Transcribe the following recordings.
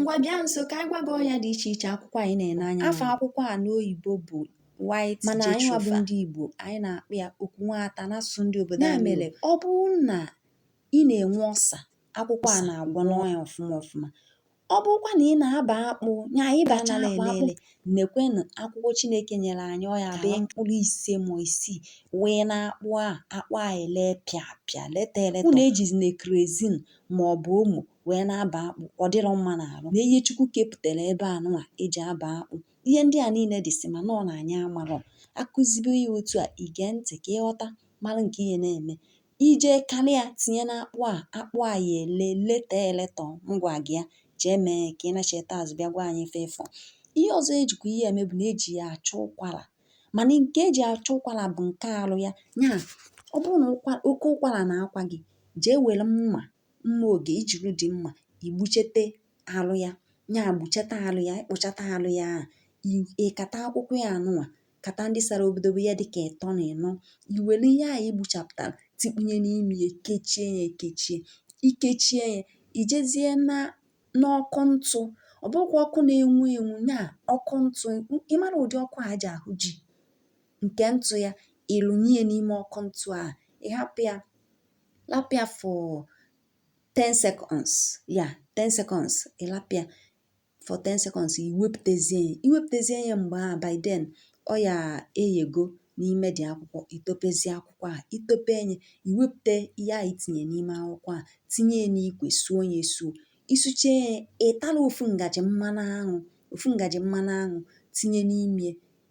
Ngwa bịa nso ka anyị gwa gị ọrịa dị iche iche akwụkwọ anyị na-ene anya Afa akwụkwọ a n'oyibo bụ white mana anyị nwa bụ jatropha. ndị Igbo anyị na-akpụ ya okwu nwata n'asụsụ ndị obodo Ya anyị. mere ọ bụrụ na ị na-enwe ọsa, akwụkwọ a na-agwọ n'ọya ọfụma ọfụma. Ọ bụrụkwa na ị na-aba akpụ nya ịbacha akpụ nekwenụ akwụkwọ Chineke nyere anyị ọya bụ mkpụrụ 5 ma 6 wee na-akpụ akpụ a ele pịa leta eleta. Unu ejizina kerozin ma ọ bụ omo wee na-aba akpụ, ọ dịrọ mma n'arụ. Na ihe Chukwu kepụtara ebe a nụnwa eji aba akpụ, ihe ndị a niile dịsị ma nọ na anyị amarọ. Akụzibe ya otu a, ige ntị ka ịghọta mara nke ihe na-eme. Ije karịa tinye na akpụ a ya ele leta eleta ngwa gị ya jee mee ka ị nacheta azụ bịa gwa anyị ife ịfọ. Ihe ọzọ ejikwa ihe eme bụ na eji ya achụ ụkwara, mana nke eji achụ ụkwara bụ nke alụ ya. Nya ọ bụrụ na oke ụkwara na-akwa gị, jee were mma oge ijiri dị mma igbuchete alụ ya. Nya gbuchete alụ ya, ịkpụchata alụ ya ịkata akwụkwọ ya anụnwa, kata ndị sara obodobo ya dịka 3 na 4. Iwere ihe a igbuchapụtara tikpunye n'ime ya, kechie ya ekechie. Ikechie ya ijezie n'ọkụ ntụ, ọ bụrụkwa ọkụ na-enwu enwu, nya ọkụ ntụ. Ị mara ụdị ọkụ a ji ahụ ji nke ntụ ya, ịlụnye n'ime ọkụ ntụ a, ịhapụ ya lapụ ya for 10 seconds. Ya 10 seconds ịlapụ ya for 10 seconds, iwepụtezie ya mgbe a by then ọ ya eyego n'ime dị akwụkwọ. Itopezie akwụkwọ a, itope nye iwepụte ihe a itinye n'ime akwụkwọ a, tinye n'ikwe suo ya esuo. Isuche ya, ịtala ofu ngaji mmanụ aṅụ tinye n'ime,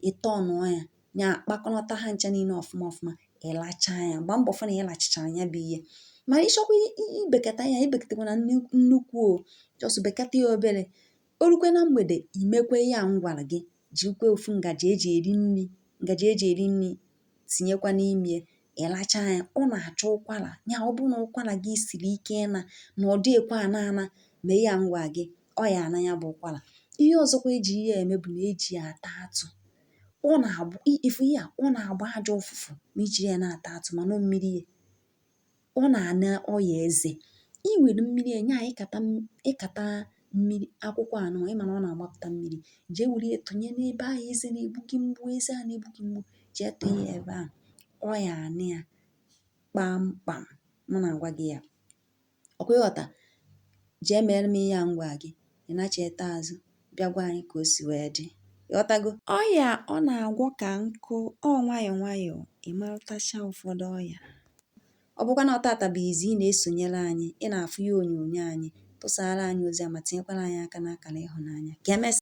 ịtọnụọ ya, nya kpakọnata ha ncha niile ọfụma ọfụma, ịlacha ya. Gbaa mbọ fụ na ịlachichara ya bụ ihe. Mana ịchọkwa ibekata ya, ibeketakwana nnukwu o, just bekata ya obere. O rukwe na mgbede, imekwe ihe a m gwara gị, jirikwa ofu ngaji eji eri nri tinyekwa n'ime, ịlacha ya. Ọ na-achọ ụkwara. Nya ọ bụrụ na ụkwara gị siri ike ịna na ọ dịkwa ana ma ihe a ngwa gị, ọ ya ana ya bụ ụkwara. Ihe ọzọkwa eji ihe eme bụ na eji ya ata atụ. Ọ na-abụ ifu ihe a, ọ na-agba ajọ ụfụfụ ma ijiri ya na-ata atụ, mana ọ mmiri ya, ọ na-ana ọya eze. Iwere mmiri ya, nya ịkata mmiri akwụkwọ anụ, ị mana ọ na-agbapụta mmiri, jee were ya tụnye n'ebe ahụ eze na-egbu gị mgbu, eze a na-egbu gị mgbu, jee tụnye ya ebe ahụ, ọ ya ana ya kpamkpam. Mụ na-agwa gị ya, ọkwa ịghọta? Jee mere m ihe a ngwa gị, ị nacheta azụ bịa gwa anyị ka o si wee dị. Ịghọtago? Ọya ọ na-agwọ ka nkụ, ọ nwayọọ nwayọọ ịmalụtacha ụfọdụ ọya. Ọ bụkwa na ọtata bụ izi ị na-esonyere anyị, ị na-afụ ya onyonyo anyị, tụsara anyị ozi a ma tinyekwara anyị aka n'akara ịhụnanya. Ka emesịa.